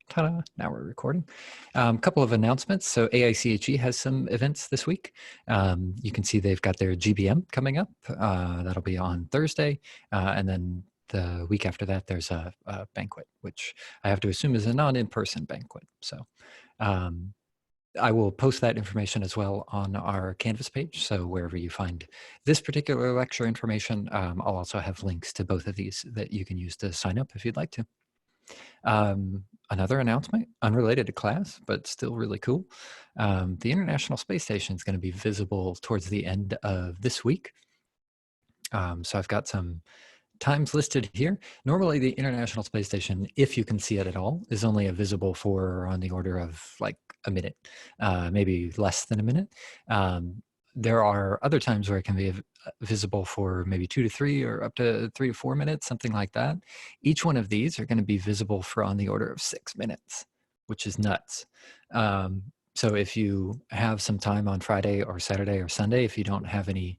Ta-da, now we're recording. Couple of announcements. So AICHE has some events this week. You can see they've got their GBM coming up. That'll be on Thursday. And then the week after that, there's a banquet, which I have to assume is a non-in-person banquet. So I will post that information as well on our Canvas page. So wherever you find this particular lecture information, I'll also have links to both of these that you can use to sign up if you'd like to. Another announcement, unrelated to class, but still really cool. The International Space Station is going to be visible towards the end of this week. So I've got some times listed here. Normally the International Space Station, if you can see it at all, is only visible for on the order of like a minute, maybe less than a minute. There are other times where it can be visible for maybe 2 to 3 or up to 3 to 4 minutes, something like that. Each one of these are going to be visible for on the order of 6 minutes, which is nuts. So if you have some time on Friday or Saturday or Sunday, if you don't have any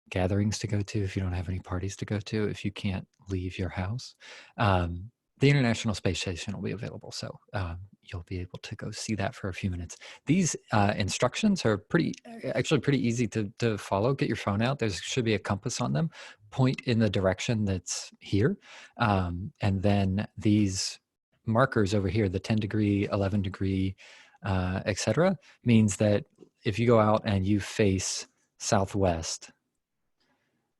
gatherings to go to, if you don't have any parties to go to, if you can't leave your house, the International Space Station will be available. So you'll be able to go see that for a few minutes. These instructions are actually pretty easy to follow. Get your phone out. There should be a compass on them. Point in the direction that's here. And then these markers over here, the 10 degree, 11 degree, etc., means that if you go out and you face southwest,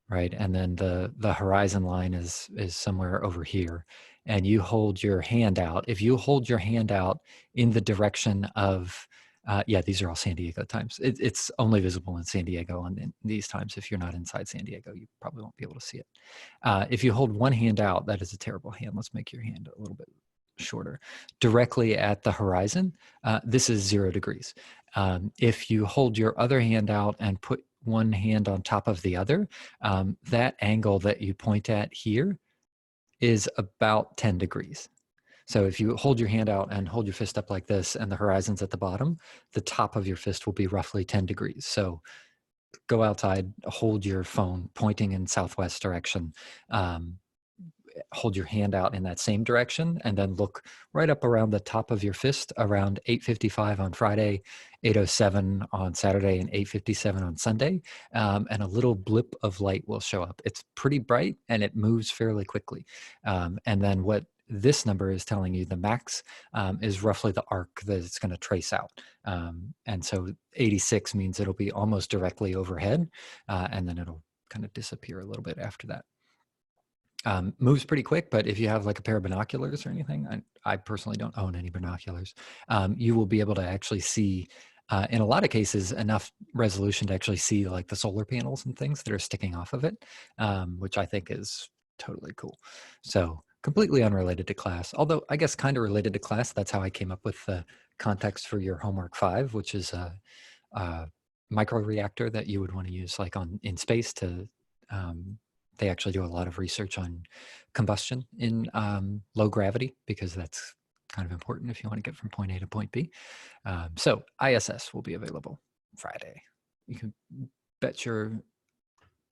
right, and then the horizon line is somewhere over here, and you hold your hand out. If you hold your hand out in the direction of, yeah, these are all San Diego times. It's only visible in San Diego in these times. If you're not inside San Diego, you probably won't be able to see it. If you hold one hand out, that is a terrible hand. Let's make your hand a little bit shorter. Directly at the horizon, this is 0 degrees. If you hold your other hand out and put one hand on top of the other, that angle that you point at here is about 10 degrees. So if you hold your hand out and hold your fist up like this and the horizon's at the bottom, the top of your fist will be roughly 10 degrees. So go outside, hold your phone pointing in southwest direction, hold your hand out in that same direction, and then look right up around the top of your fist around 8:55 on Friday, 8:07 on Saturday, and 8:57 on Sunday, and a little blip of light will show up. It's pretty bright and it moves fairly quickly. And then what this number is telling you, the max, is roughly the arc that it's going to trace out. And so 86 means it'll be almost directly overhead, and then it'll kind of disappear a little bit after that. Moves pretty quick, but if you have like a pair of binoculars or anything, I personally don't own any binoculars, you will be able to actually see, in a lot of cases, enough resolution to actually see like the solar panels and things that are sticking off of it, which I think is totally cool. So completely unrelated to class, although I guess kind of related to class. That's how I came up with the context for your homework 5, which is a microreactor that you would want to use like in space to, they actually do a lot of research on combustion in low gravity, because that's kind of important if you want to get from point A to point B. So ISS will be available Friday. You can bet your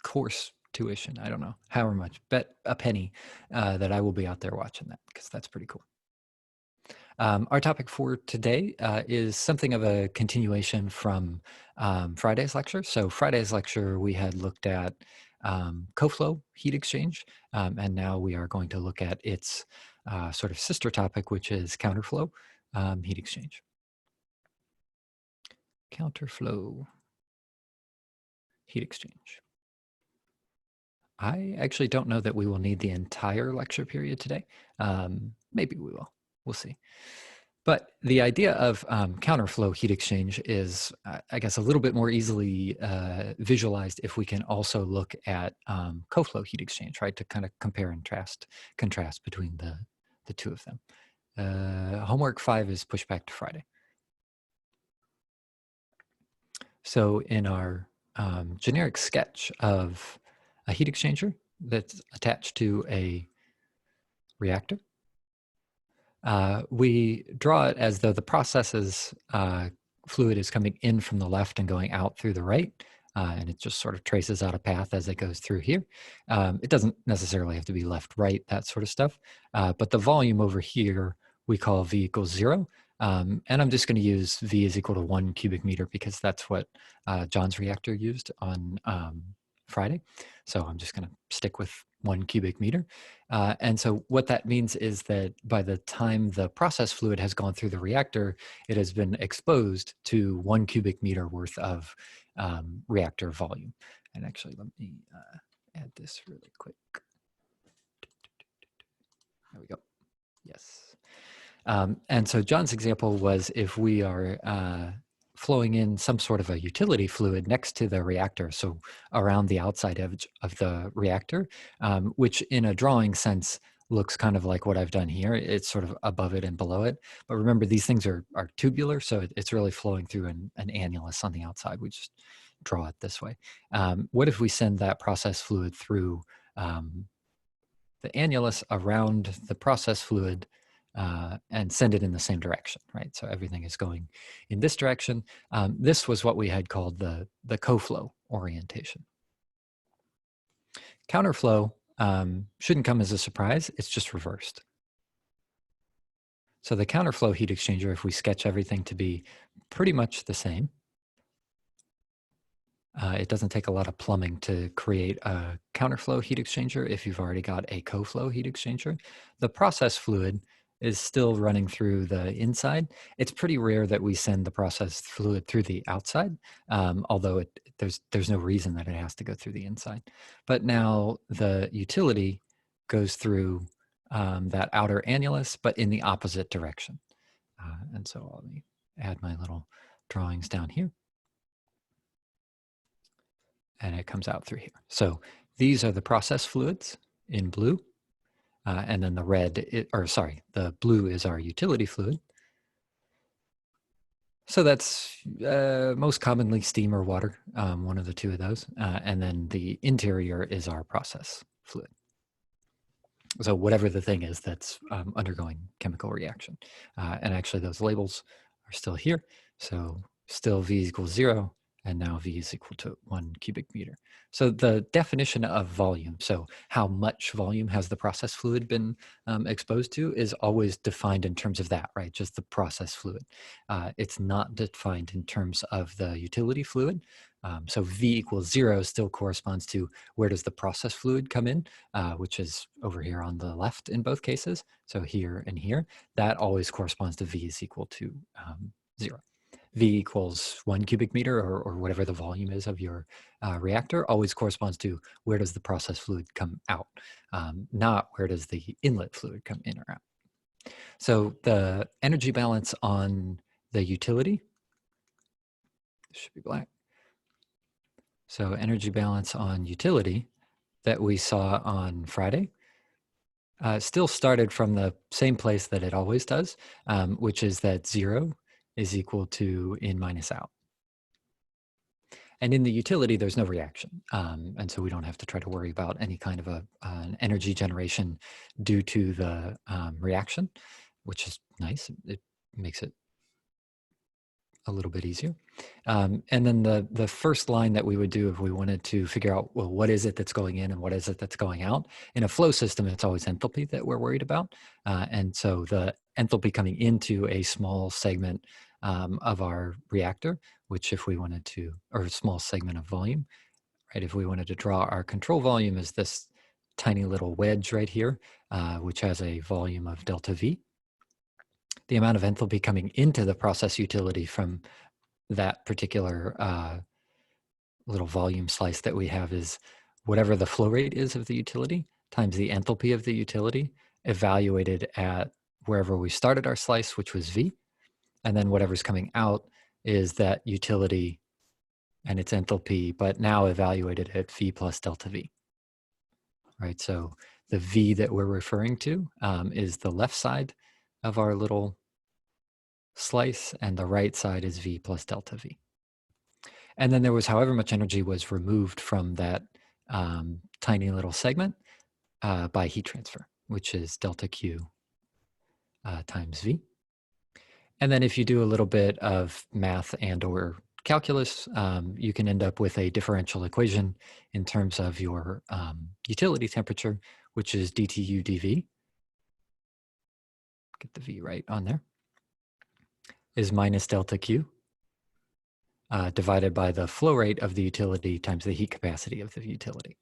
course tuition, I don't know, however much, bet a penny that I will be out there watching that, because that's pretty cool. Our topic for today is something of a continuation from Friday's lecture. So Friday's lecture, we had looked at Coflow heat exchange, and now we are going to look at its sort of sister topic, which is counterflow heat exchange. Counterflow heat exchange. I actually don't know that we will need the entire lecture period today. Maybe we will. We'll see. But the idea of counterflow heat exchange is, I guess, a little bit more easily visualized if we can also look at Coflow heat exchange, right, to kind of compare and contrast between the two of them. Homework 5 is pushed back to Friday. So in our generic sketch of a heat exchanger that's attached to a reactor, we draw it as though the process's fluid is coming in from the left and going out through the right, and it just sort of traces out a path as it goes through here. It doesn't necessarily have to be left, right, that sort of stuff, but the volume over here we call V equals 0. And I'm just going to use V is equal to 1 cubic meter because that's what John's reactor used on Friday. So I'm just going to stick with 1 cubic meter. And so what that means is that by the time the process fluid has gone through the reactor, it has been exposed to 1 cubic meter worth of reactor volume. And actually, let me add this really quick. There we go. Yes. And so John's example was if we are flowing in some sort of a utility fluid next to the reactor, so around the outside edge of the reactor, which in a drawing sense looks kind of like what I've done here. It's sort of above it and below it. But remember, these things are tubular, so it's really flowing through an annulus on the outside. We just draw it this way. What if we send that process fluid through the annulus around the process fluid and send it in the same direction, right? So everything is going in this direction. This was what we had called the Coflow orientation. Counterflow shouldn't come as a surprise. It's just reversed. So the counterflow heat exchanger, if we sketch everything to be pretty much the same, it doesn't take a lot of plumbing to create a counterflow heat exchanger if you've already got a coflow heat exchanger. The process fluid is still running through the inside. It's pretty rare that we send the process fluid through the outside, although there's no reason that it has to go through the inside. But now the utility goes through that outer annulus, but in the opposite direction. And so let me add my little drawings down here. And it comes out through here. So these are the process fluids in blue. And then the red, the blue is our utility fluid. So that's most commonly steam or water, one of the two of those. And then the interior is our process fluid. So whatever the thing is that's undergoing chemical reaction. And actually those labels are still here. So still V equals 0. And now V is equal to 1 cubic meter. So the definition of volume, so how much volume has the process fluid been exposed to, is always defined in terms of that, right? Just the process fluid. It's not defined in terms of the utility fluid. So V equals 0 still corresponds to where does the process fluid come in, which is over here on the left in both cases. So here and here, that always corresponds to V is equal to 0. V equals 1 cubic meter or whatever the volume is of your reactor always corresponds to where does the process fluid come out, not where does the inlet fluid come in or out. So the energy balance on the utility, this should be black. So energy balance on utility that we saw on Friday still started from the same place that it always does, which is that 0 is equal to in minus out. And in the utility, there's no reaction. And so we don't have to try to worry about any kind of an energy generation due to the reaction, which is nice. It makes it a little bit easier. And then the first line that we would do if we wanted to figure out, well, what is it that's going in and what is it that's going out? In a flow system, it's always enthalpy that we're worried about. And so the enthalpy coming into a small segment of our reactor, which if we wanted to, or a small segment of volume, right? If we wanted to draw our control volume as this tiny little wedge right here, which has a volume of delta V. The amount of enthalpy coming into the process utility from that particular little volume slice that we have is whatever the flow rate is of the utility times the enthalpy of the utility evaluated at wherever we started our slice, which was V. And then whatever's coming out is that utility and its enthalpy, but now evaluated at V plus delta V. Right, so the V that we're referring to is the left side of our little slice, and the right side is V plus delta V. And then there was however much energy was removed from that tiny little segment by heat transfer, which is delta Q times V. And then if you do a little bit of math and or calculus, you can end up with a differential equation in terms of your utility temperature, which is dTu dV. get the V right on there, is minus delta Q divided by the flow rate of the utility times the heat capacity of the utility.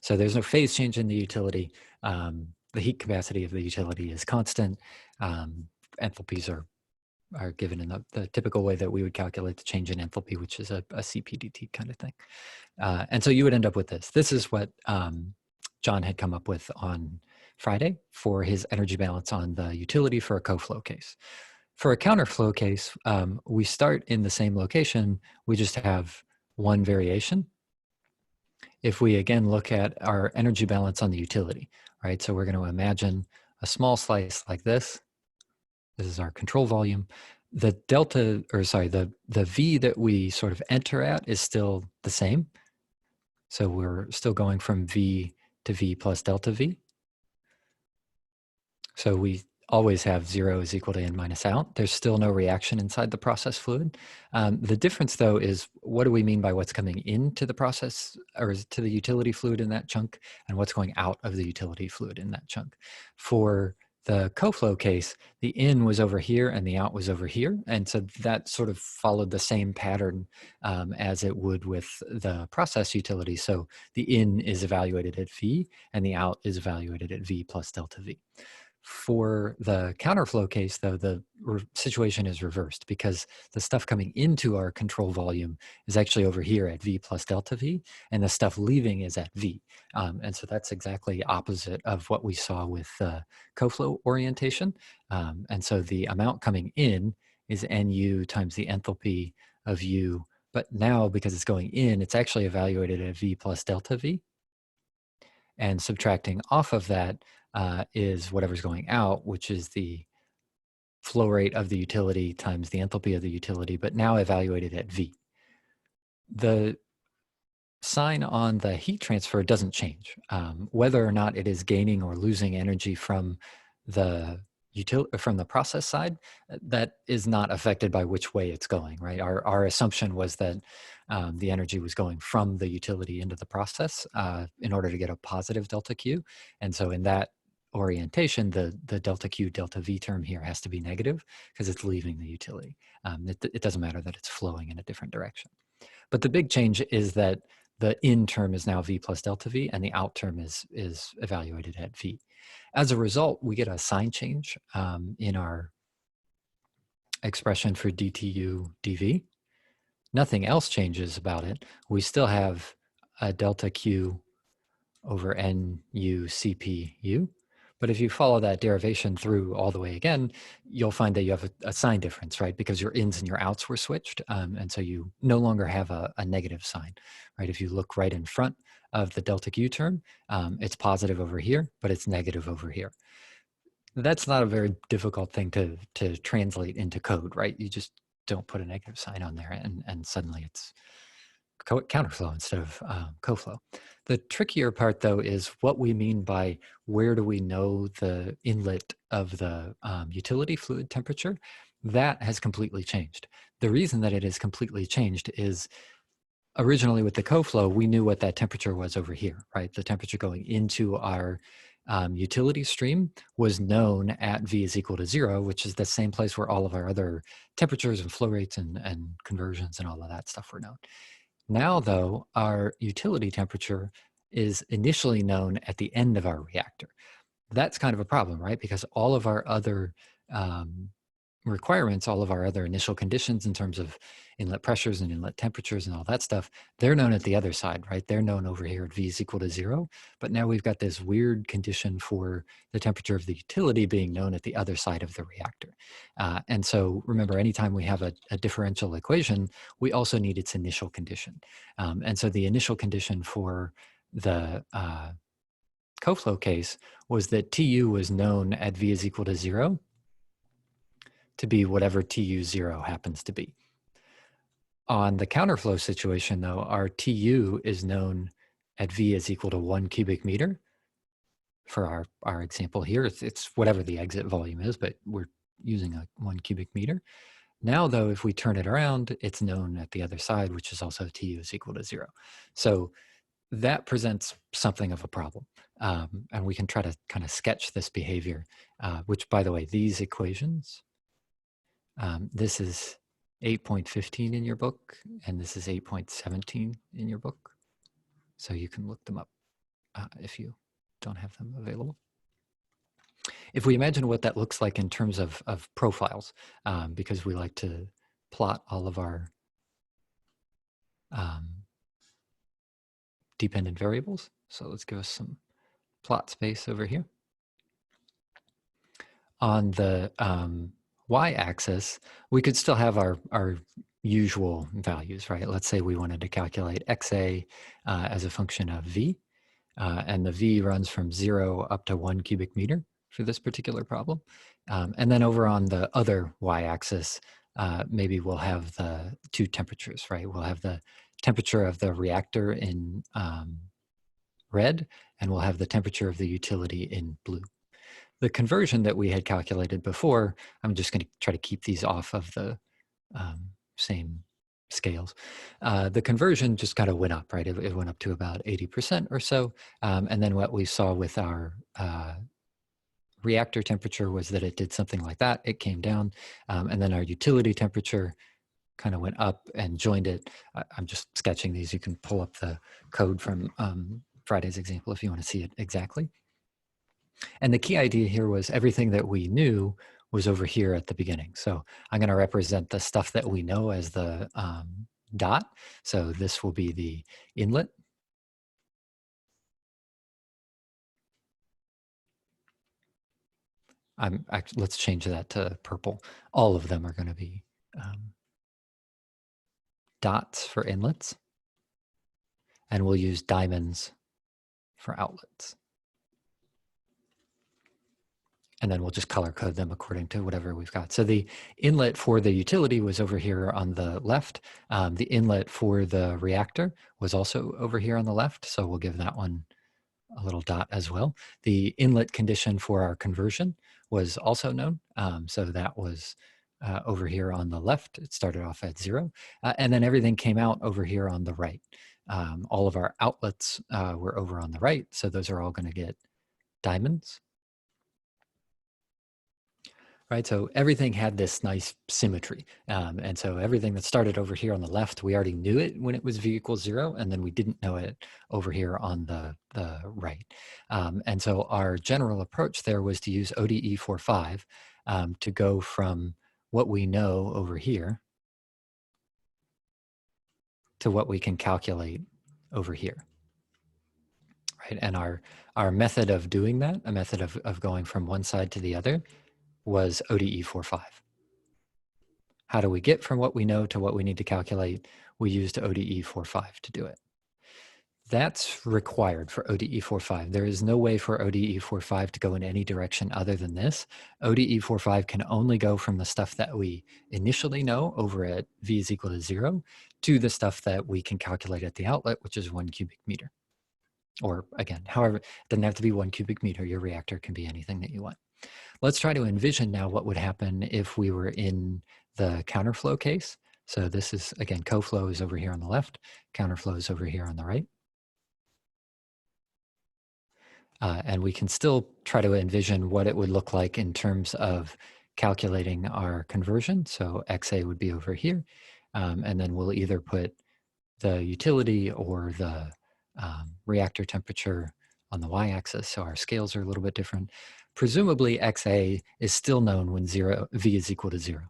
So there's no phase change in the utility. The heat capacity of the utility is constant. Enthalpies are given in the typical way that we would calculate the change in enthalpy, which is a CPDT kind of thing. And so you would end up with this. This is what John had come up with on Friday for his energy balance on the utility for a Coflow case. For a counterflow case, we start in the same location. We just have one variation. If we again look at our energy balance on the utility, right? So we're going to imagine a small slice like this. This is our control volume. The delta, or sorry, the V that we sort of enter at is still the same. So we're still going from V to V plus delta V. So we always have 0 is equal to in minus out. There's still no reaction inside the process fluid. The difference, though, is what do we mean by what's coming into the process or to the utility fluid in that chunk and what's going out of the utility fluid in that chunk. For the Coflow case, the in was over here and the out was over here. And so that sort of followed the same pattern as it would with the process utility. So the in is evaluated at V and the out is evaluated at V plus delta V. For the counterflow case, though, the situation is reversed because the stuff coming into our control volume is actually over here at V plus delta V, and the stuff leaving is at V. And so that's exactly opposite of what we saw with Coflow orientation. And so the amount coming in is NU times the enthalpy of U. But now, because it's going in, it's actually evaluated at V plus delta V. And subtracting off of that is whatever's going out, which is the flow rate of the utility times the enthalpy of the utility, but now evaluated at V. The sign on the heat transfer doesn't change. Whether or not it is gaining or losing energy from the process side, that is not affected by which way it's going, right? Our assumption was that the energy was going from the utility into the process in order to get a positive delta Q. And so in that orientation, the delta Q delta V term here has to be negative because it's leaving the utility. It doesn't matter that it's flowing in a different direction. But the big change is that the in term is now V plus delta V and the out term is evaluated at V. As a result, we get a sign change in our expression for dTu dV. Nothing else changes about it. We still have a delta Q over NU CPU. But if you follow that derivation through all the way again, you'll find that you have a sign difference, right? Because your ins and your outs were switched. And so you no longer have a negative sign, right? If you look right in front of the delta Q term, it's positive over here, but it's negative over here. That's not a very difficult thing to translate into code, right? You just don't put a negative sign on there and suddenly it's counterflow instead of Coflow. The trickier part, though, is what we mean by where do we know the inlet of the utility fluid temperature. That has completely changed. The reason that it has completely changed is originally with the Coflow, we knew what that temperature was over here, right? The temperature going into our utility stream was known at V is equal to 0, which is the same place where all of our other temperatures and flow rates and conversions and all of that stuff were known. Now, though, our utility temperature is initially known at the end of our reactor. That's kind of a problem, right? Because all of our other requirements, all of our other initial conditions in terms of inlet pressures and inlet temperatures and all that stuff, they're known at the other side, right? They're known over here at V is equal to 0. But now we've got this weird condition for the temperature of the utility being known at the other side of the reactor. And so remember, anytime we have a differential equation, we also need its initial condition. And so the initial condition for the Coflow case was that TU was known at V is equal to 0 to be whatever TU0 happens to be. On the counterflow situation, though, our TU is known at V is equal to 1 cubic meter. For our example here, it's whatever the exit volume is, but we're using a 1 cubic meter. Now, though, if we turn it around, it's known at the other side, which is also TU is equal to 0. So that presents something of a problem. And we can try to kind of sketch this behavior, which, by the way, these equations, this is 8.15 in your book, and this is 8.17 in your book. So you can look them up if you don't have them available. If we imagine what that looks like in terms of profiles, because we like to plot all of our dependent variables. So let's give us some plot space over here. On the y-axis, we could still have our usual values, right? Let's say we wanted to calculate xa as a function of v, and the v runs from 0 up to 1 cubic meter for this particular problem. And then over on the other y-axis, maybe we'll have the two temperatures, right? We'll have the temperature of the reactor in red, and we'll have the temperature of the utility in blue. The conversion that we had calculated before, I'm just going to try to keep these off of the same scales. The conversion just kind of went up, right? It went up to about 80% or so. And then what we saw with our reactor temperature was that it did something like that. It came down. And then our utility temperature kind of went up and joined it. I'm just sketching these. You can pull up the code from Friday's example if you want to see it exactly. And the key idea here was everything that we knew was over here at the beginning. So I'm going to represent the stuff that we know as the dot. So this will be the inlet. Let's change that to purple. All of them are going to be dots for inlets. And we'll use diamonds for outlets. And then we'll just color code them according to whatever we've got. So the inlet for the utility was over here on the left. The inlet for the reactor was also over here on the left. So we'll give that one a little dot as well. The inlet condition for our conversion was also known. So that was over here on the left. It started off at 0. And then everything came out over here on the right. All of our outlets were over on the right. So those are all going to get diamonds. Right, so everything had this nice symmetry. And so everything that started over here on the left, we already knew it when it was v equals 0, and then we didn't know it over here on the right. And so our general approach there was to use ODE 45 to go from what we know over here to what we can calculate over here. Right, and our method of doing that, a method of going from one side to the other, was ODE 45. How do we get from what we know to what we need to calculate? We used ODE 45 to do it. That's required for ODE 45. There is no way for ODE 45 to go in any direction other than this. ODE 45 can only go from the stuff that we initially know over at v is equal to 0 to the stuff that we can calculate at the outlet, which is 1 cubic meter. Or again, however, it doesn't have to be 1 cubic meter. Your reactor can be anything that you want. Let's try to envision now what would happen if we were in the counterflow case. So this is, again, Coflow is over here on the left, counterflow is over here on the right. And we can still try to envision what it would look like in terms of calculating our conversion. So XA would be over here. And then we'll either put the utility or the reactor temperature on the y-axis. So our scales are a little bit different. Presumably XA is still known when v is equal to 0.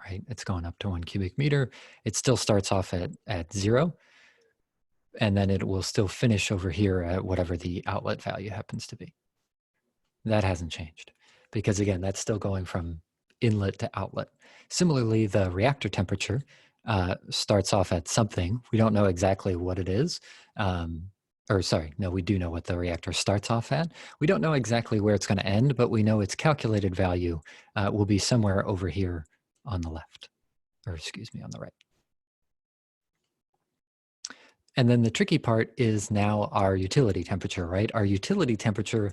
Right? It's going up to 1 cubic meter. It still starts off at 0. And then it will still finish over here at whatever the outlet value happens to be. That hasn't changed. Because again, that's still going from inlet to outlet. Similarly, the reactor temperature starts off at something. We don't know exactly what it is. Or sorry, no, we do know what the reactor starts off at. We don't know exactly where it's going to end, but we know its calculated value will be somewhere over here on the left, or excuse me, on the right. And then the tricky part is now our utility temperature, right? Our utility temperature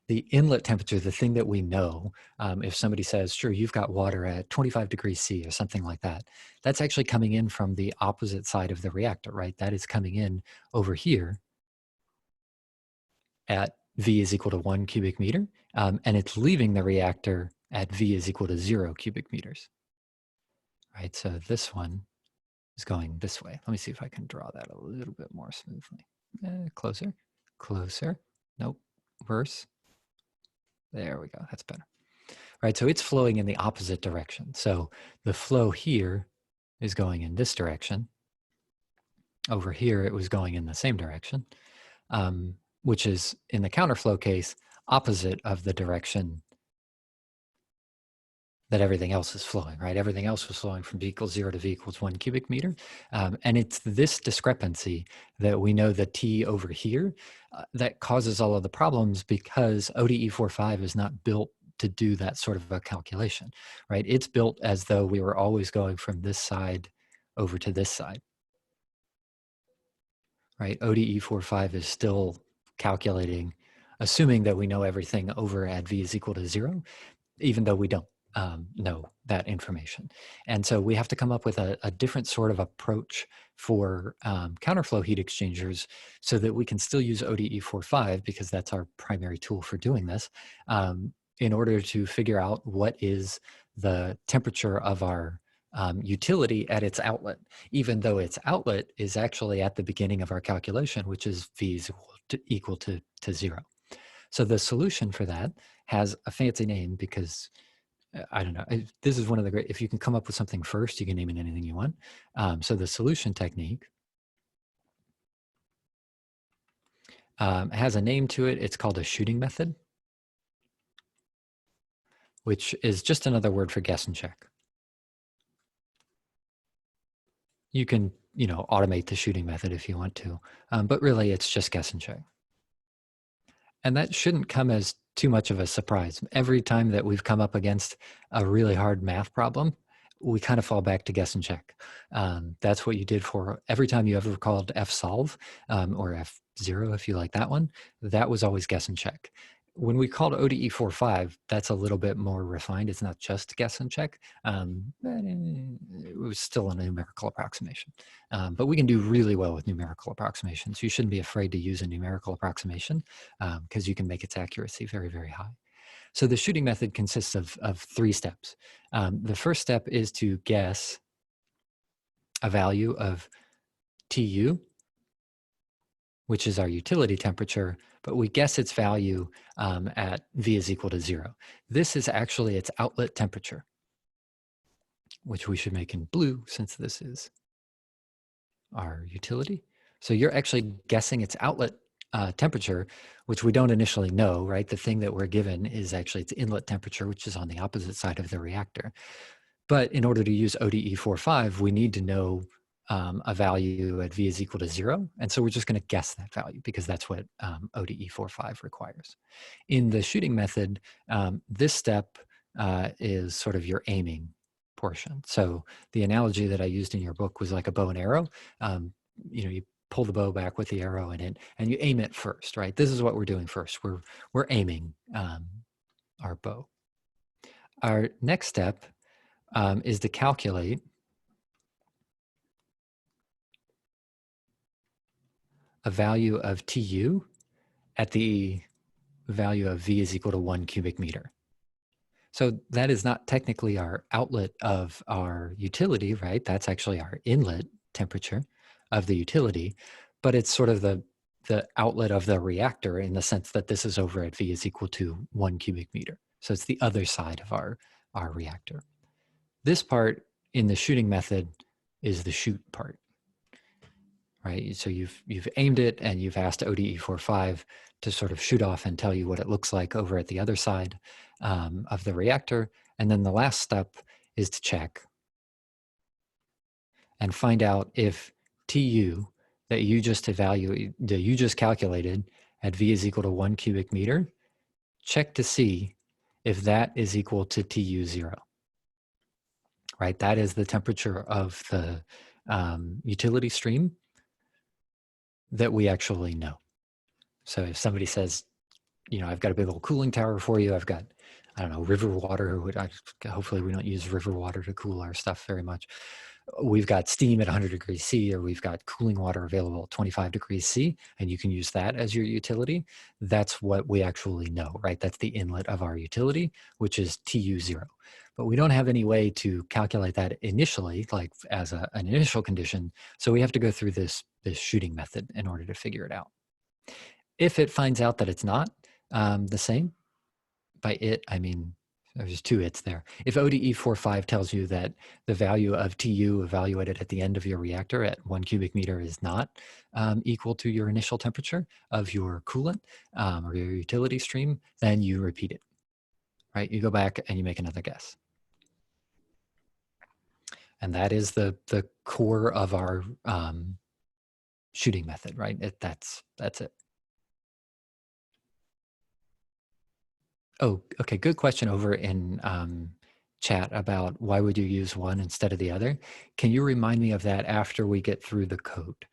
The inlet temperature, the thing that we know, if somebody says, sure, you've got water at 25 degrees C or something like that, that's actually coming in from the opposite side of the reactor, right? That is coming in over here at V is equal to 1 cubic meter, and it's leaving the reactor at V is equal to 0 cubic meters, right? So this one is going this way. Let me see if I can draw that a little bit more smoothly. Closer, closer. Nope, worse. There we go, that's better. Right, so it's flowing in the opposite direction. So the flow here is going in this direction. Over here, it was going in the same direction, which is, in the counterflow case, opposite of the direction that everything else is flowing, right? Everything else was flowing from V equals 0 to V equals 1 cubic meter. And it's this discrepancy that we know the T over here that causes all of the problems, because ODE 45 is not built to do that sort of a calculation, right? It's built as though we were always going from this side over to this side, right? ODE 45 is still calculating, assuming that we know everything over at V is equal to 0, even though we don't know that information. And so we have to come up with a different sort of approach for counterflow heat exchangers so that we can still use ODE 45, because that's our primary tool for doing this, in order to figure out what is the temperature of our utility at its outlet, even though its outlet is actually at the beginning of our calculation, which is V is equal to 0. So the solution for that has a fancy name, because I don't know. This is one of the great, if you can come up with something first, you can name it anything you want. So the solution technique has a name to it. It's called a shooting method, which is just another word for guess and check. You can, automate the shooting method if you want to, but really it's just guess and check. And that shouldn't come as too much of a surprise. Every time that we've come up against a really hard math problem, we kind of fall back to guess and check. That's what you did for every time you ever called fsolve, or F0 if you like that one. That was always guess and check. When we called ODE 45, that's a little bit more refined. It's not just guess and check, but it was still a numerical approximation. But we can do really well with numerical approximations. You shouldn't be afraid to use a numerical approximation, because you can make its accuracy very, very high. So the shooting method consists of 3 steps. The first step is to guess a value of TU, which is our utility temperature, but we guess its value at V is equal to 0. This is actually its outlet temperature, which we should make in blue since this is our utility. So you're actually guessing its outlet temperature, which we don't initially know, right? The thing that we're given is actually its inlet temperature, which is on the opposite side of the reactor. But in order to use ODE 45, we need to know a value at V is equal to 0. And so we're just going to guess that value, because that's what ODE 45 requires. In the shooting method, this step is sort of your aiming portion. So the analogy that I used in your book was like a bow and arrow. You pull the bow back with the arrow in it, and you aim it first, right? This is what we're doing first. We're aiming our bow. Our next step is to calculate a value of TU at the value of V is equal to 1 cubic meter. So that is not technically our outlet of our utility, right? That's actually our inlet temperature of the utility, but it's sort of the outlet of the reactor, in the sense that this is over at V is equal to 1 cubic meter. So it's the other side of our reactor. This part in the shooting method is the shoot part, right? So you've aimed it, and you've asked ODE 45 to sort of shoot off and tell you what it looks like over at the other side of the reactor. And then the last step is to check and find out if TU that you just calculated at V is equal to 1 cubic meter, check to see if that is equal to TU 0, right? That is the temperature of the utility stream that we actually know. So if somebody says I've got a big old cooling tower for you. I've got, I don't know, river water. Hopefully we don't use river water to cool our stuff very much. We've got steam at 100 degrees C, or we've got cooling water available at 25 degrees C, and you can use that as your utility. That's what we actually know, right? That's the inlet of our utility, which is TU0. But we don't have any way to calculate that initially, like as an initial condition. So we have to go through this shooting method in order to figure it out. If it finds out that it's not the same, by it, I mean, there's two its there. If ODE45 tells you that the value of TU evaluated at the end of your reactor at 1 cubic meter is not equal to your initial temperature of your coolant or your utility stream, then you repeat it, right? You go back and you make another guess. And that is the core of our shooting method, right? That's it. Oh, okay. Good question over in chat about why would you use one instead of the other. Can you remind me of that after we get through the code?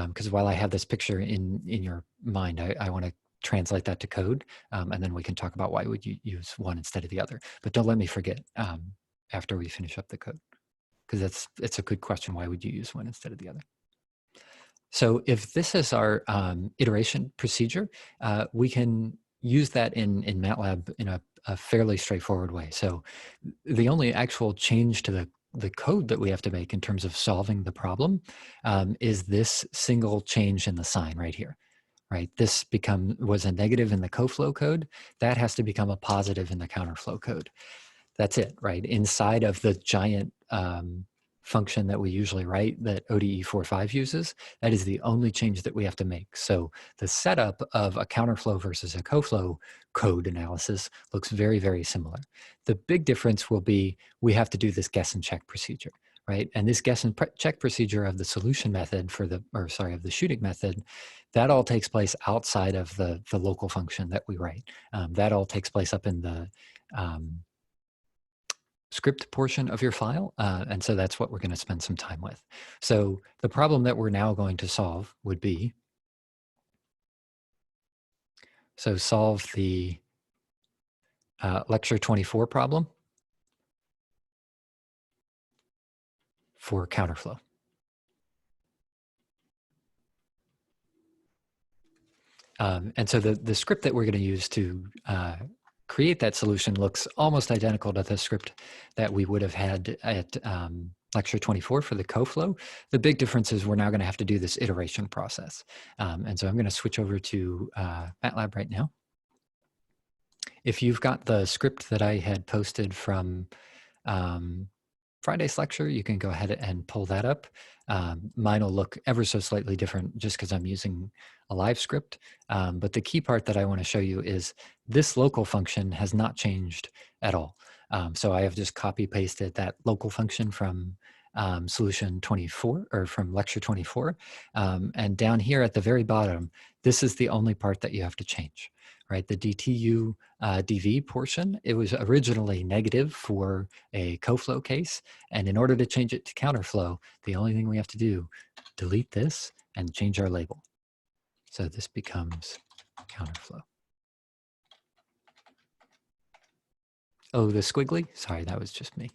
Because while I have this picture in your mind, I want to translate that to code, and then we can talk about why would you use one instead of the other. But don't let me forget after we finish up the code, because it's a good question. Why would you use one instead of the other? So if this is our iteration procedure, we can use that in Matlab in a fairly straightforward way. So the only actual change to the code that we have to make in terms of solving the problem is this single change in the sign right here, right? This was a negative in the Coflow code. That has to become a positive in the Counterflow code. That's it, right? Inside of the giant function that we usually write that ODE45 uses, that is the only change that we have to make. So the setup of a counterflow versus a coflow code analysis looks very, very similar. The big difference will be we have to do this guess and check procedure, right? And this guess and check procedure of the solution method of the shooting method, that all takes place outside of the local function that we write. That all takes place up in the script portion of your file. And so that's what we're going to spend some time with. So the problem that we're now going to solve would be, so solve the lecture 24 problem for counterflow. And so the script that we're going to use to create that solution looks almost identical to the script that we would have had at lecture 24 for the Coflow. The big difference is we're now going to have to do this iteration process. And so I'm going to switch over to Matlab right now. If you've got the script that I had posted from Friday's lecture, you can go ahead and pull that up. Mine will look ever so slightly different just because I'm using a live script. But the key part that I want to show you is this local function has not changed at all. So I have just copy pasted that local function from solution 24 or from lecture 24. And down here at the very bottom, this is the only part that you have to change, right? The DTU DV portion, it was originally negative for a Coflow case. And in order to change it to counterflow, the only thing we have to do, delete this and change our label. So this becomes counterflow. Oh, the squiggly? Sorry, that was just me.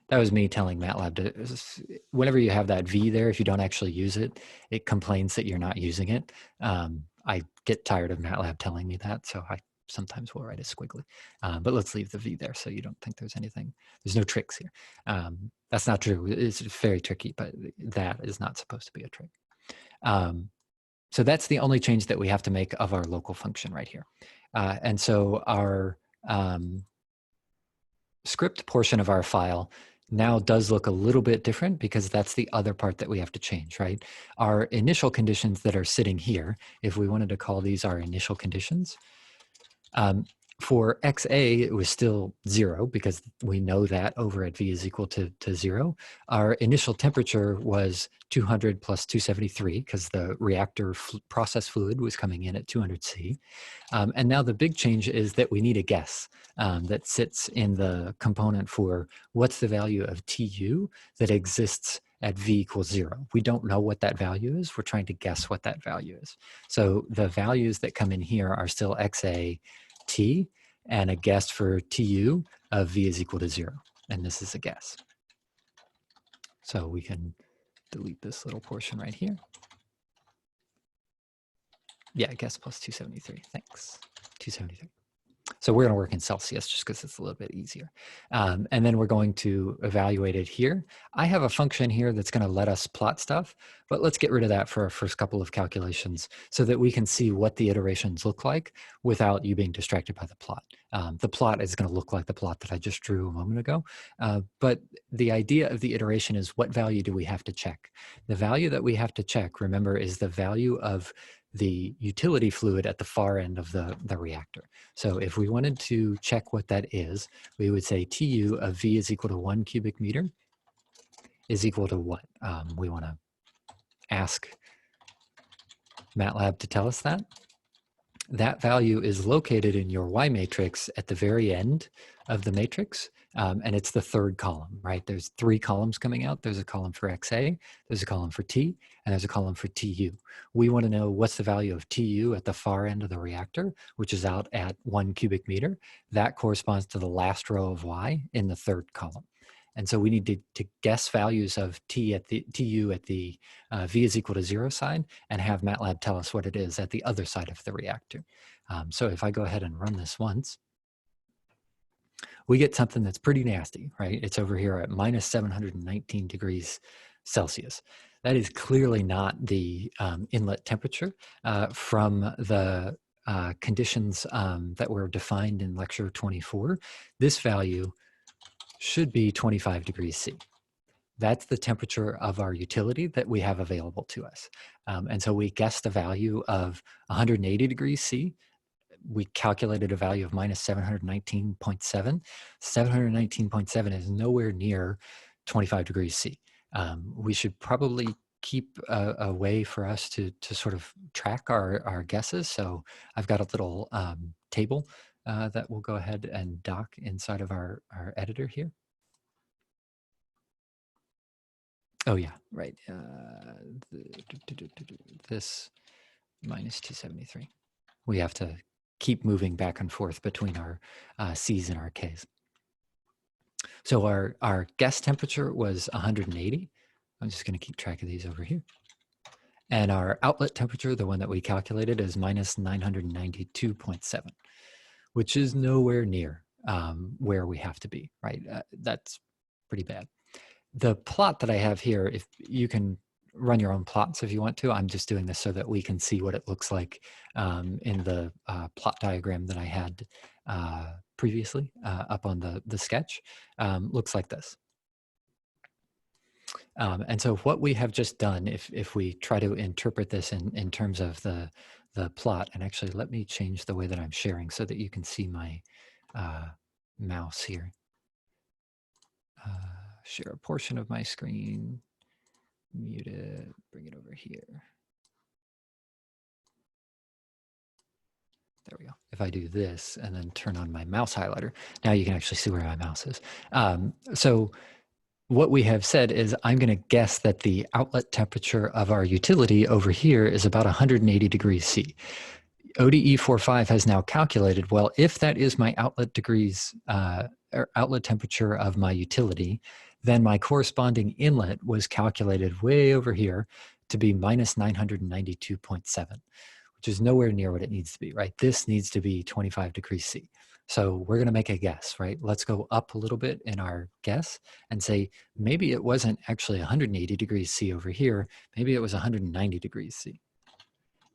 That was me telling Matlab to, whenever you have that V there, if you don't actually use it, it complains that you're not using it. I get tired of Matlab telling me that, so I sometimes will write a squiggly. But let's leave the V there so you don't think there's anything. There's no tricks here. That's not true. It's very tricky, but that is not supposed to be a trick. So that's the only change that we have to make of our local function right here. And so our script portion of our file now does look a little bit different because that's the other part that we have to change, right? Our initial conditions that are sitting here, if we wanted to call these our initial conditions, for XA, it was still 0 because we know that over at V is equal to 0. Our initial temperature was 200 plus 273 because the reactor process fluid was coming in at 200 C. And now the big change is that we need a guess that sits in the component for what's the value of TU that exists at V equals 0. We don't know what that value is. We're trying to guess what that value is. So the values that come in here are still XA, T and a guess for TU of V is equal to 0. And this is a guess. So we can delete this little portion right here. Yeah, guess plus 273. Thanks. 273. So we're going to work in Celsius just because it's a little bit easier. And then we're going to evaluate it here. I have a function here that's going to let us plot stuff, but let's get rid of that for our first couple of calculations so that we can see what the iterations look like without you being distracted by the plot. The plot is going to look like the plot that I just drew a moment ago. But the idea of the iteration is what value do we have to check? The value that we have to check, remember, is the value of the utility fluid at the far end of the reactor. So if we wanted to check what that is, we would say TU of V is equal to 1 cubic meter is equal to what? We want to ask Matlab to tell us that. That value is located in your Y matrix at the very end of the matrix, and it's the third column, right? There's 3 columns coming out. There's a column for XA, there's a column for T, and there's a column for TU. We want to know what's the value of TU at the far end of the reactor, which is out at 1 cubic meter. That corresponds to the last row of Y in the third column. And so we need to guess values of TU at the V is equal to 0 side and have Matlab tell us what it is at the other side of the reactor. So if I go ahead and run this once, we get something that's pretty nasty, right? It's over here at minus 719 degrees Celsius. That is clearly not the inlet temperature from the conditions that were defined in lecture 24. This value should be 25 degrees C. That's the temperature of our utility that we have available to us. And so we guessed a value of 180 degrees C. We calculated a value of minus 719.7. 719.7 is nowhere near 25 degrees C. We should probably keep a way for us to sort of track our guesses. So I've got a little table that we'll go ahead and dock inside of our editor here. Oh yeah, right. This minus 273. We have to keep moving back and forth between our C's and our K's. So our guess temperature was 180. I'm just going to keep track of these over here. And our outlet temperature, the one that we calculated, is minus 992.7, which is nowhere near where we have to be, right? That's pretty bad. The plot that I have here, if you can run your own plots if you want to, I'm just doing this so that we can see what it looks like in the plot diagram that I had previously up on the sketch. Looks like this. And so what we have just done, if we try to interpret this in terms of the plot, and actually let me change the way that I'm sharing so that you can see my mouse here. Share a portion of my screen, mute it, bring it over here. There we go. If I do this and then turn on my mouse highlighter, now you can actually see where my mouse is. So what we have said is I'm going to guess that the outlet temperature of our utility over here is about 180 degrees C. ODE45 has now calculated, well, if that is my outlet degrees or outlet temperature of my utility, then my corresponding inlet was calculated way over here to be minus 992.7, which is nowhere near what it needs to be, right? This needs to be 25 degrees C. So we're going to make a guess, right? Let's go up a little bit in our guess and say, maybe it wasn't actually 180 degrees C over here. Maybe it was 190 degrees C.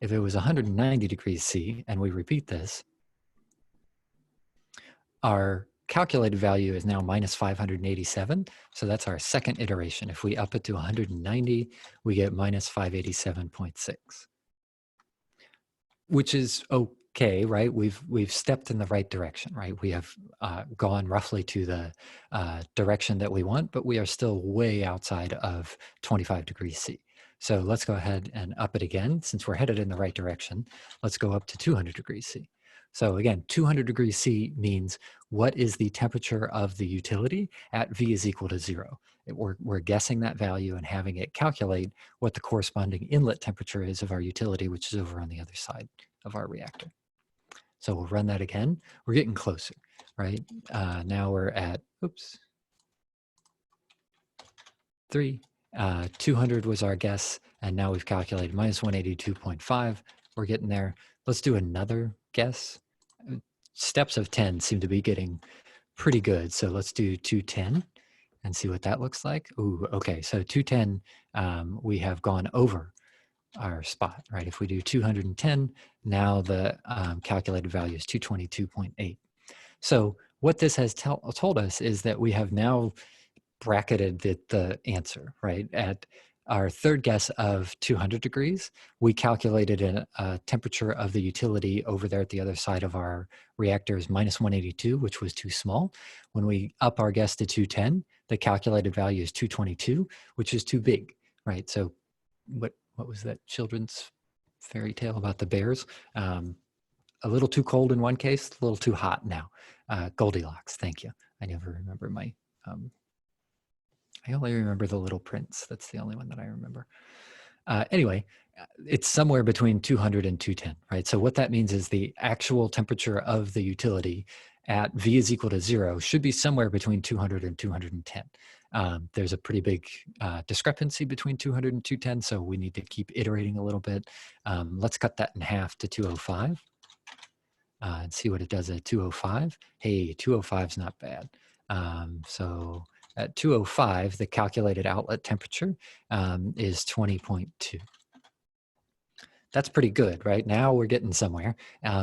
If it was 190 degrees C, and we repeat this, our calculated value is now minus 587. So that's our second iteration. If we up it to 190, we get minus 587.6, which is okay, right? We've stepped in the right direction, right? We have gone roughly to the direction that we want, but we are still way outside of 25 degrees C. So let's go ahead and up it again. Since we're headed in the right direction, let's go up to 200 degrees C. So again, 200 degrees C means what is the temperature of the utility at V is equal to 0. We're guessing that value and having it calculate what the corresponding inlet temperature is of our utility, which is over on the other side of our reactor. So we'll run that again. We're getting closer, right? Now we're at, oops, 3. 200 was our guess, and now we've calculated minus 182.5. We're getting there. Let's do another guess. Steps of 10 seem to be getting pretty good. So let's do 210 and see what that looks like. Ooh, okay. So 210, we have gone over our spot, right? If we do 210, now the calculated value is 222.8. So what this has told us is that we have now bracketed the answer, right? At our third guess of 200 degrees, we calculated a temperature of the utility over there at the other side of our reactor is minus 182, which was too small. When we up our guess to 210, the calculated value is 222, which is too big, right? So what was that children's fairy tale about the bears? A little too cold in one case, a little too hot now. Goldilocks, thank you. I never remember my I only remember The Little Prince. That's the only one that I remember. Anyway, it's somewhere between 200 and 210, right? So what that means is the actual temperature of the utility at V is equal to 0 should be somewhere between 200 and 210. There's a pretty big discrepancy between 200 and 210, so we need to keep iterating a little bit. Let's cut that in half to 205 and see what it does at 205. Hey, 205 is not bad. So at 205, the calculated outlet temperature is 20.2. That's pretty good, right? Now we're getting somewhere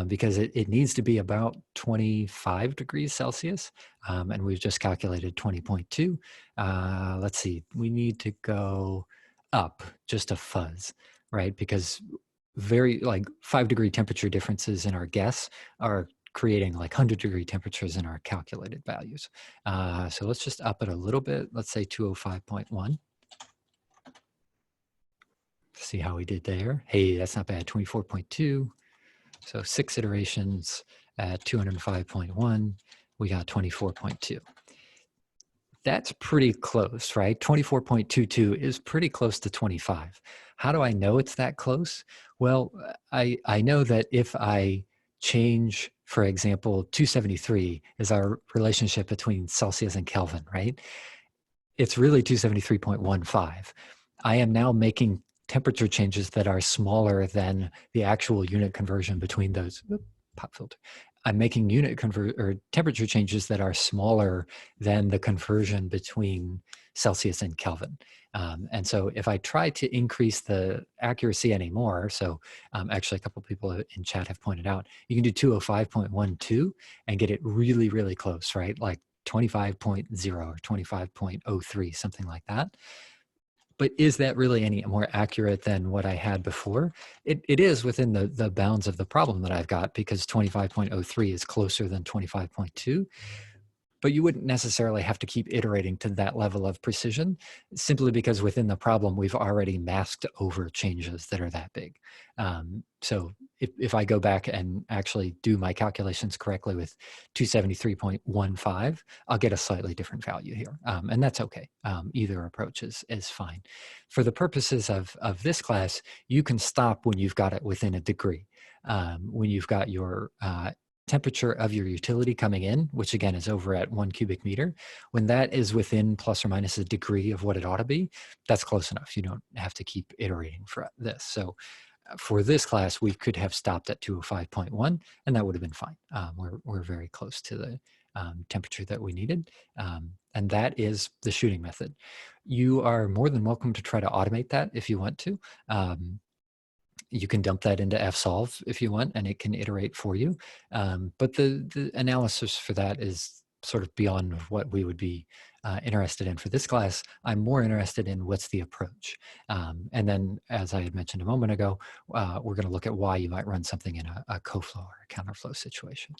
because it needs to be about 25 degrees Celsius, and we've just calculated 20.2. Let's see, we need to go up just a fuzz, right? Because very 5-degree temperature differences in our guess are creating like 100-degree temperatures in our calculated values. So let's just up it a little bit. Let's say 205.1. See how we did there. Hey, that's not bad, 24.2. So 6 iterations at 205.1, we got 24.2. That's pretty close, right? 24.22 is pretty close to 25. How do I know it's that close? Well, I know that if I change, for example, 273 is our relationship between Celsius and Kelvin, right? It's really 273.15. I am now making temperature changes that are smaller than the actual unit conversion between those. Pop filter. I'm making temperature changes that are smaller than the conversion between Celsius and Kelvin. And so if I try to increase the accuracy anymore, so actually a couple people in chat have pointed out, you can do 205.12 and get it really, really close, right? Like 25.0 or 25.03, something like that. But is that really any more accurate than what I had before? It is within the bounds of the problem that I've got, because 25.03 is closer than 25.2. But you wouldn't necessarily have to keep iterating to that level of precision, simply because within the problem, we've already masked over changes that are that big. So if I go back and actually do my calculations correctly with 273.15, I'll get a slightly different value here. And that's okay. Either approach is fine. For the purposes of this class, you can stop when you've got it within a degree. When you've got your temperature of your utility coming in, which again is over at 1 cubic meter, when that is within plus or minus a degree of what it ought to be, that's close enough. You don't have to keep iterating for this. So for this class, we could have stopped at 205.1, and that would have been fine. We're very close to the temperature that we needed. And that is the shooting method. You are more than welcome to try to automate that if you want to. You can dump that into fsolve if you want, and it can iterate for you. But the analysis for that is sort of beyond what we would be interested in for this class. I'm more interested in what's the approach. And then, as I had mentioned a moment ago, we're going to look at why you might run something in a Coflow or a counterflow situation.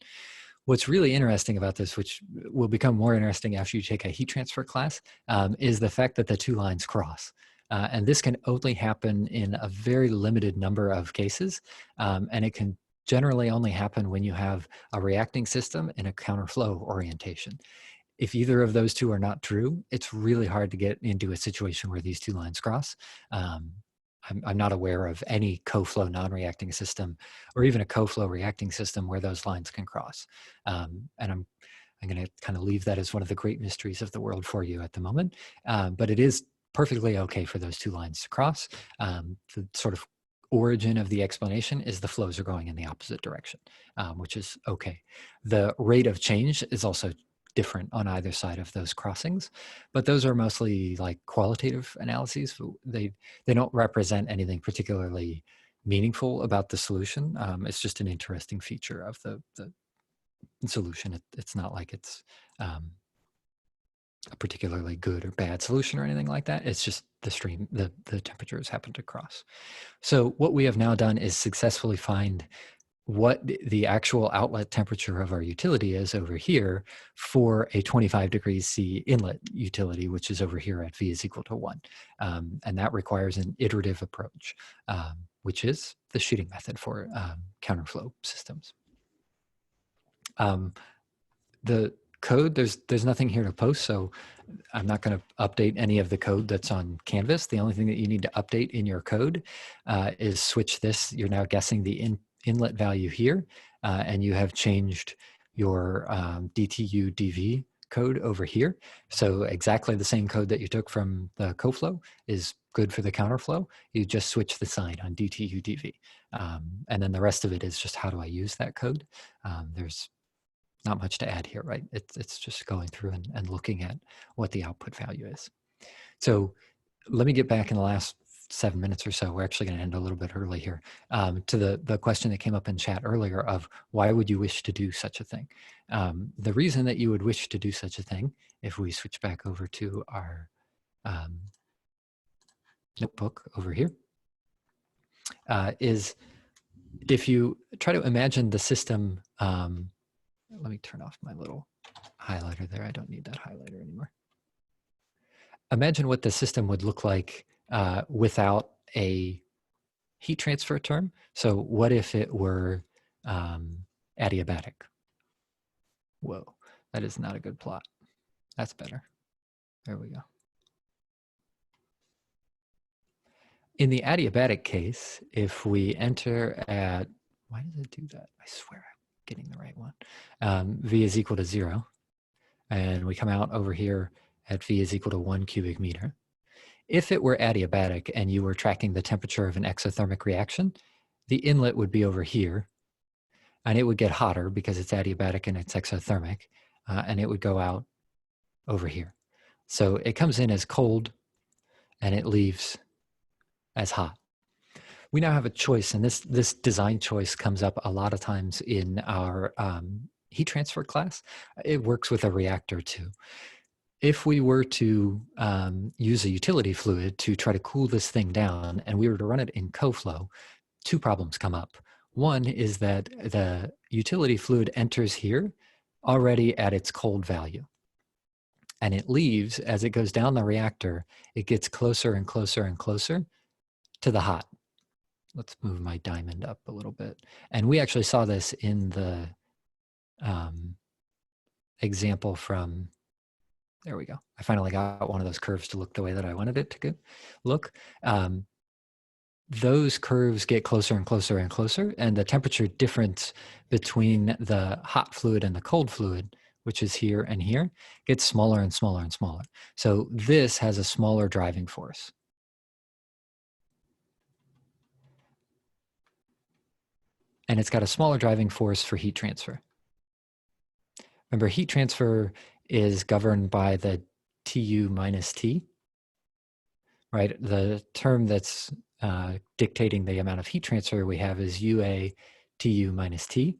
What's really interesting about this, which will become more interesting after you take a heat transfer class, is the fact that the two lines cross. And this can only happen in a very limited number of cases, and it can generally only happen when you have a reacting system in a counterflow orientation. If either of those two are not true, it's really hard to get into a situation where these two lines cross. I'm not aware of any Coflow non-reacting system or even a Coflow reacting system where those lines can cross. And I'm going to kind of leave that as one of the great mysteries of the world for you at the moment. But it is perfectly okay for those two lines to cross. The sort of origin of the explanation is the flows are going in the opposite direction, which is okay. The rate of change is also different on either side of those crossings, but those are mostly like qualitative analyses. They don't represent anything particularly meaningful about the solution. It's just an interesting feature of the solution. It's not like it's a particularly good or bad solution or anything like that. It's just the stream, the temperatures happen to cross. So what we have now done is successfully find what the actual outlet temperature of our utility is over here for a 25 degrees C inlet utility, which is over here at V is equal to 1. And that requires an iterative approach, which is the sheeting method for counterflow systems. The code, there's nothing here to post, so I'm not going to update any of the code that's on Canvas. The only thing that you need to update in your code is switch this. You're now guessing the inlet value here, and you have changed your DTU DV code over here. So exactly the same code that you took from the Coflow is good for the counterflow. You just switch the sign on DTU DV. And then the rest of it is just how do I use that code? There's not much to add here, right? It's just going through and looking at what the output value is. So let me get back in the last 7 minutes or so. We're actually going to end a little bit early here, to the question that came up in chat earlier of why would you wish to do such a thing? The reason that you would wish to do such a thing, if we switch back over to our notebook over here, is if you try to imagine the system, let me turn off my little highlighter there. I don't need that highlighter anymore. Imagine what the system would look like without a heat transfer term. So what if it were adiabatic? Whoa, that is not a good plot. That's better. There we go. In the adiabatic case, if we enter at, why does it do that? I swear I'm getting the right one. V is equal to 0. And we come out over here at V is equal to 1 cubic meter. If it were adiabatic and you were tracking the temperature of an exothermic reaction, the inlet would be over here, and it would get hotter because it's adiabatic and it's exothermic, and it would go out over here. So it comes in as cold, and it leaves as hot. We now have a choice, and this design choice comes up a lot of times in our heat transfer class. It works with a reactor too. If we were to use a utility fluid to try to cool this thing down and we were to run it in Coflow, two problems come up. One is that the utility fluid enters here already at its cold value. And it leaves, as it goes down the reactor, it gets closer and closer and closer to the hot. Let's move my diamond up a little bit. And we actually saw this in the example from, there we go. I finally got one of those curves to look the way that I wanted it to look. Those curves get closer and closer and closer, and the temperature difference between the hot fluid and the cold fluid, which is here and here, gets smaller and smaller and smaller. So this has a smaller driving force. And it's got a smaller driving force for heat transfer. Remember, heat transfer is governed by the Tu minus T, right? The term that's dictating the amount of heat transfer we have is UA Tu minus T.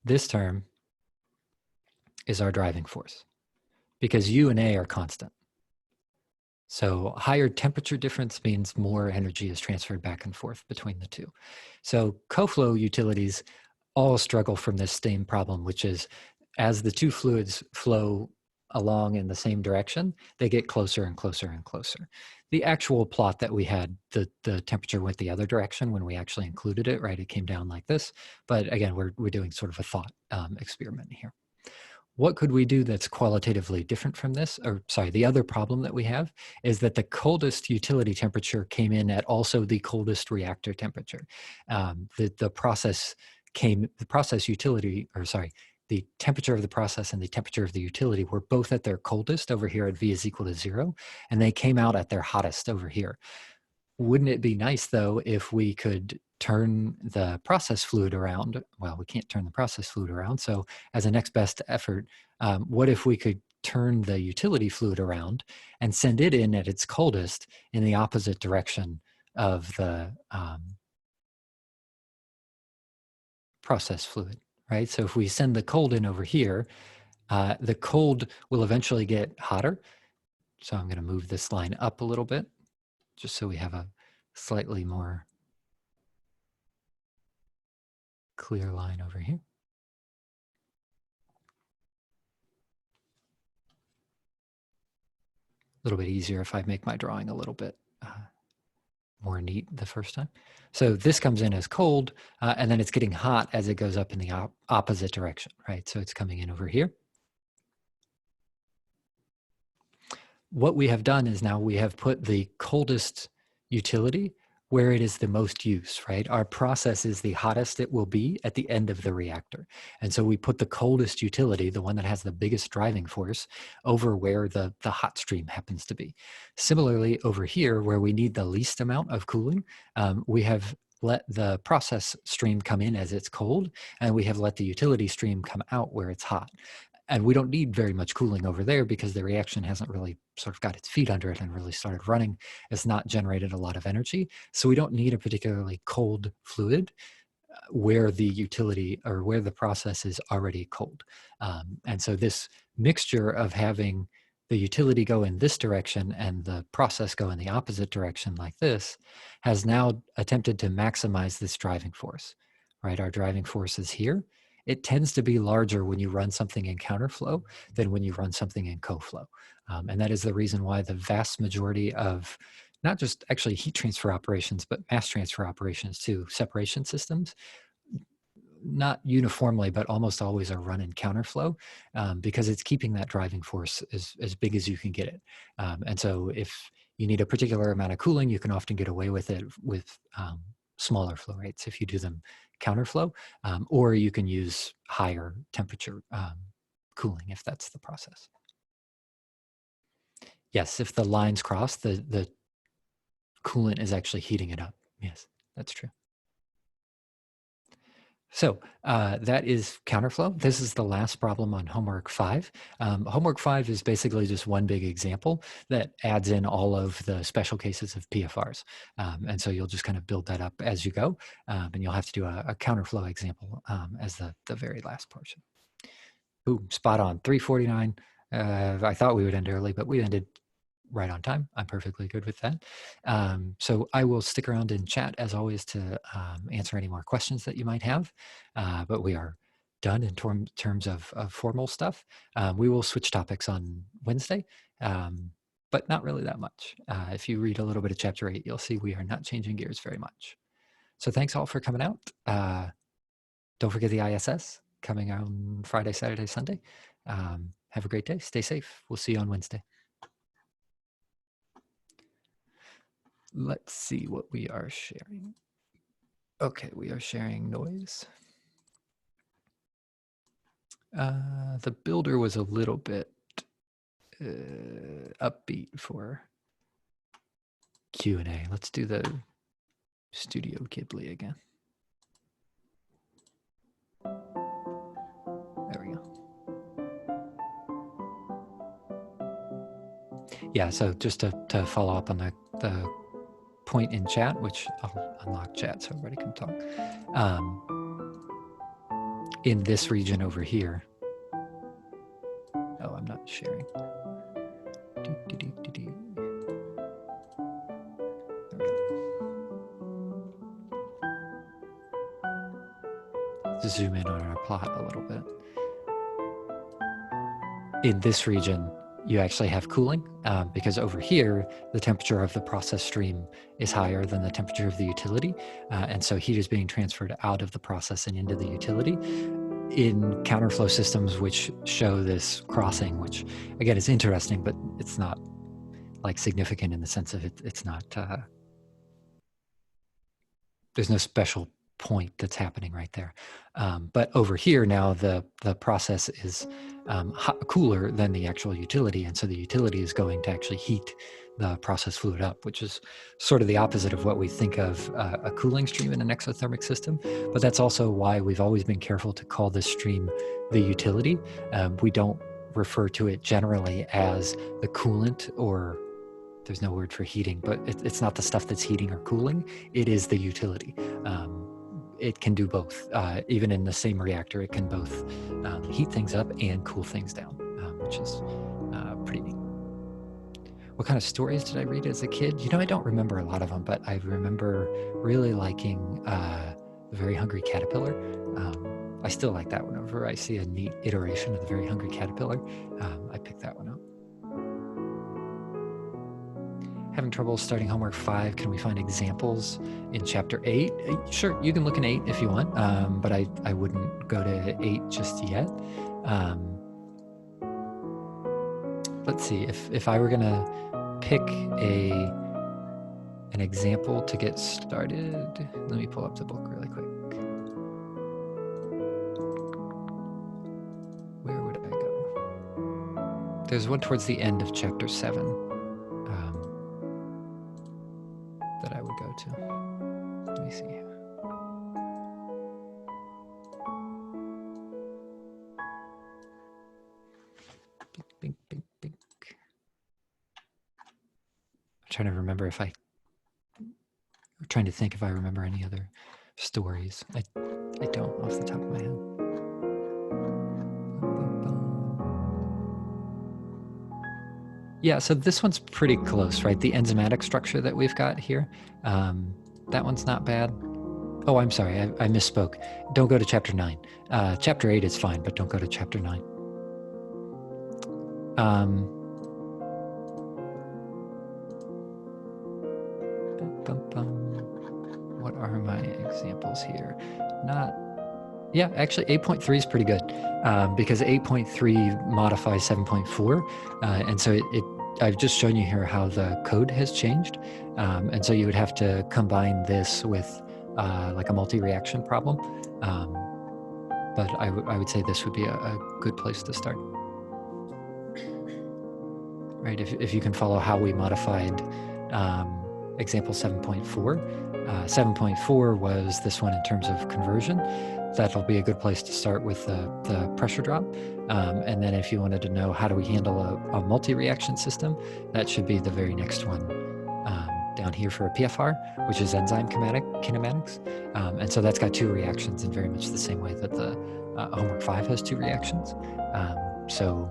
This term is our driving force because U and A are constant. So higher temperature difference means more energy is transferred back and forth between the two. So Coflow utilities all struggle from this same problem, which is as the two fluids flow along in the same direction, they get closer and closer and closer. The actual plot that we had, the temperature went the other direction when we actually included it, right? It came down like this. But again, we're doing sort of a thought experiment here. what could we do that's qualitatively different from this? Or sorry, the other problem that we have is that the coldest utility temperature came in at also the coldest reactor temperature. The process utility, or sorry, the temperature of the process and the temperature of the utility were both at their coldest over here at V is equal to 0, and they came out at their hottest over here. Wouldn't it be nice, though, if we could turn the process fluid around? Well, we can't turn the process fluid around. So as a next best effort, what if we could turn the utility fluid around and send it in at its coldest in the opposite direction of the process fluid, right? So if we send the cold in over here, the cold will eventually get hotter. So I'm going to move this line up a little bit, just so we have a slightly more clear line over here. A little bit easier if I make my drawing a little bit more neat the first time. So this comes in as cold, and then it's getting hot as it goes up in the opposite direction, right? So it's coming in over here. What we have done is now we have put the coldest utility where it is the most use, right? Our process is the hottest it will be at the end of the reactor. And so we put the coldest utility, the one that has the biggest driving force, over where the hot stream happens to be. Similarly, over here, where we need the least amount of cooling, we have let the process stream come in as it's cold, and we have let the utility stream come out where it's hot. And we don't need very much cooling over there because the reaction hasn't really sort of got its feet under it and really started running. It's not generated a lot of energy. So we don't need a particularly cold fluid where the utility or where the process is already cold. And so this mixture of having the utility go in this direction and the process go in the opposite direction like this has now attempted to maximize this driving force, right? Our driving force is here. It tends to be larger when you run something in Counterflow than when you run something in Coflow. And that is the reason why the vast majority of not just actually heat transfer operations, but mass transfer operations too, separation systems, not uniformly, but almost always are run in Counterflow because it's keeping that driving force as big as you can get it. And so if you need a particular amount of cooling, you can often get away with it with smaller flow rates if you do them Counterflow, or you can use higher temperature cooling if that's the process. Yes, if the lines cross, the coolant is actually heating it up. Yes, that's true. So that is Counterflow. This is the last problem on homework 5. Homework 5 is basically just one big example that adds in all of the special cases of PFRs. And so you'll just kind of build that up as you go. And you'll have to do a Counterflow example as the very last portion. Ooh, spot on, 3:49. I thought we would end early, but we ended right on time. I'm perfectly good with that. So I will stick around in chat as always to answer any more questions that you might have. But we are done in terms of formal stuff. We will switch topics on Wednesday, but not really that much. If you read a little bit of chapter 8, you'll see we are not changing gears very much. So thanks all for coming out. Don't forget the ISS coming on Friday, Saturday, Sunday. Have a great day. Stay safe. We'll see you on Wednesday. Let's see what we are sharing. Okay, we are sharing noise. The builder was a little bit upbeat for Q&A. Let's do the Studio Ghibli again. There we go. Yeah, so just to follow up on the point in chat, which I'll unlock chat so everybody can talk. In this region over here, oh, I'm not sharing. Zoom in on our plot a little bit. In this region, you actually have cooling because over here, the temperature of the process stream is higher than the temperature of the utility. And so heat is being transferred out of the process and into the utility. in counterflow systems which show this crossing, which again is interesting, but it's not like significant in the sense of it's not, there's no special point that's happening right there. But over here now, the process is cooler than the actual utility, and so the utility is going to actually heat the process fluid up, which is sort of the opposite of what we think of a cooling stream in an exothermic system. But that's also why we've always been careful to call this stream the utility. We don't refer to it generally as the coolant, or there's no word for heating, but it's not the stuff that's heating or cooling. It is the utility. It can do both. Even in the same reactor, it can both heat things up and cool things down, which is pretty neat. What kind of stories did I read as a kid? You know, I don't remember a lot of them, but I remember really liking The Very Hungry Caterpillar. I still like that one. Whenever I see a neat iteration of The Very Hungry Caterpillar, I pick that one up. Having trouble starting homework 5, can we find examples in chapter 8? Sure, you can look in 8 if you want, but I wouldn't go to 8 just yet. Let's see, if I were gonna pick an example to get started, let me pull up the book really quick. Where would I go? There's one towards the end of chapter 7 that I would go to. Let me see. Bink, bink, bink. I'm trying to remember if I'm trying to think if I remember any other stories. I don't off the top of my head. Yeah, so this one's pretty close, right? The enzymatic structure that we've got here, that one's not bad. Oh, I'm sorry, I misspoke. Don't go to chapter 9. Chapter 8 is fine, but don't go to chapter 9. What are my examples here? Yeah, actually 8.3 is pretty good because 8.3 modifies 7.4. And so I've just shown you here how the code has changed. And so you would have to combine this with like a multi-reaction problem. But I would say this would be a good place to start. Right, if you can follow how we modified example 7.4. 7.4 was this one in terms of conversion. That'll be a good place to start with the pressure drop. And then if you wanted to know how do we handle a multi-reaction system, that should be the very next one down here for a PFR, which is enzyme kinematics. And so that's got 2 reactions in very much the same way that the homework 5 has 2 reactions. So,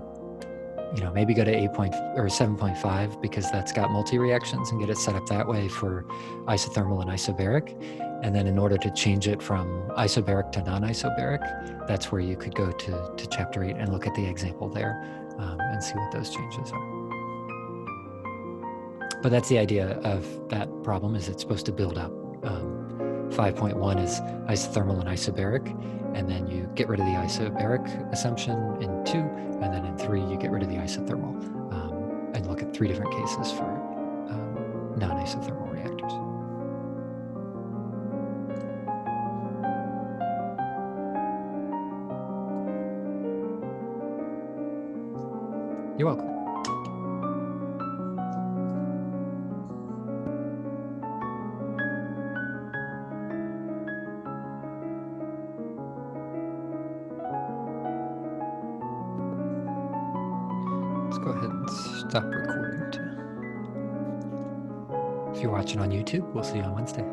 you know, maybe go to 7.5 because that's got multi-reactions and get it set up that way for isothermal and isobaric. And then in order to change it from isobaric to non-isobaric, that's where you could go to chapter 8 and look at the example there and see what those changes are. But that's the idea of that problem, is it's supposed to build up. 5.1 is isothermal and isobaric, and then you get rid of the isobaric assumption in 2, and then in 3 you get rid of the isothermal, and look at 3 different cases for non-isothermal reactors. You're welcome. Go ahead and stop recording too. If you're watching on YouTube, we'll see you on Wednesday.